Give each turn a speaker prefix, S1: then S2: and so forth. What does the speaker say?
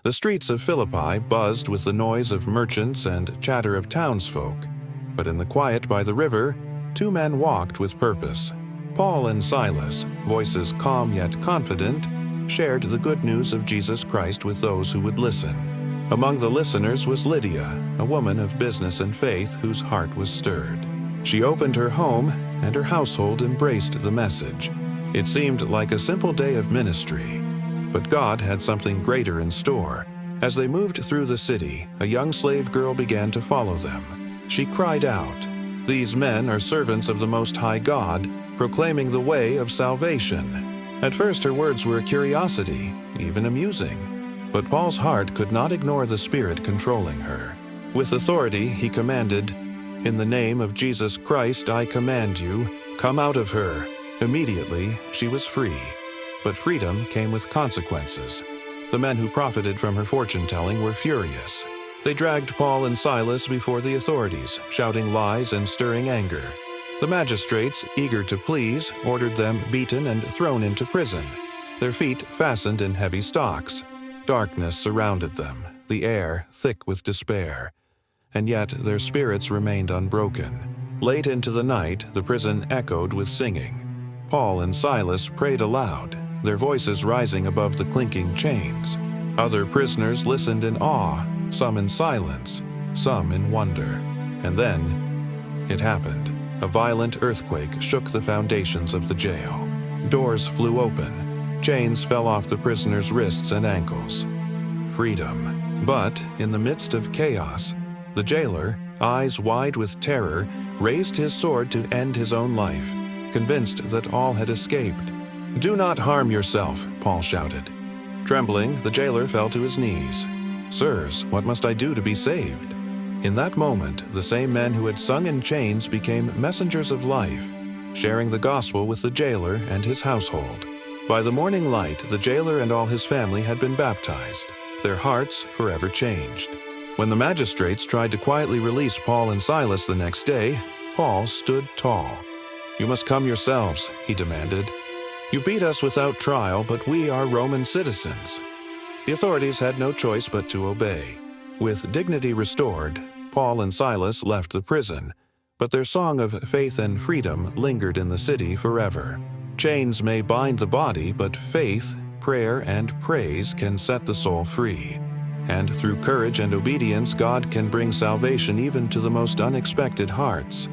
S1: The streets of Philippi buzzed with the noise of merchants and chatter of townsfolk, but in the quiet by the river, two men walked with purpose. Paul and Silas, voices calm yet confident, shared the good news of Jesus Christ with those who would listen. Among the listeners was Lydia, a woman of business and faith whose heart was stirred. She opened her home, and her household embraced the message. It seemed like a simple day of ministry, but God had something greater in store. As they moved through the city, a young slave girl began to follow them. She cried out, "These men are servants of the Most High God, proclaiming the way of salvation." At first her words were curiosity, even amusing, but Paul's heart could not ignore the spirit controlling her. With authority he commanded, "In the name of Jesus Christ I command you, come out of her." Immediately she was free, but freedom came with consequences. The men who profited from her fortune-telling were furious. They dragged Paul and Silas before the authorities, shouting lies and stirring anger. The magistrates, eager to please, ordered them beaten and thrown into prison, their feet fastened in heavy stocks. Darkness surrounded them, the air thick with despair. And yet their spirits remained unbroken. Late into the night, the prison echoed with singing. Paul and Silas prayed aloud, their voices rising above the clinking chains. Other prisoners listened in awe, some in silence, some in wonder. And then it happened. A violent earthquake shook the foundations of the jail. Doors flew open. Chains fell off the prisoners' wrists and ankles. Freedom. But in the midst of chaos, the jailer, eyes wide with terror, raised his sword to end his own life, convinced that all had escaped. "Do not harm yourself," Paul shouted. Trembling, the jailer fell to his knees. "Sirs, what must I do to be saved?" In that moment, the same men who had sung in chains became messengers of life, sharing the gospel with the jailer and his household. By the morning light, the jailer and all his family had been baptized, their hearts forever changed. When the magistrates tried to quietly release Paul and Silas the next day, Paul stood tall. "You must come yourselves," he demanded. "You beat us without trial, but we are Roman citizens." The authorities had no choice but to obey. With dignity restored, Paul and Silas left the prison, but their song of faith and freedom lingered in the city forever. Chains may bind the body, but faith, prayer, and praise can set the soul free. And through courage and obedience, God can bring salvation even to the most unexpected hearts.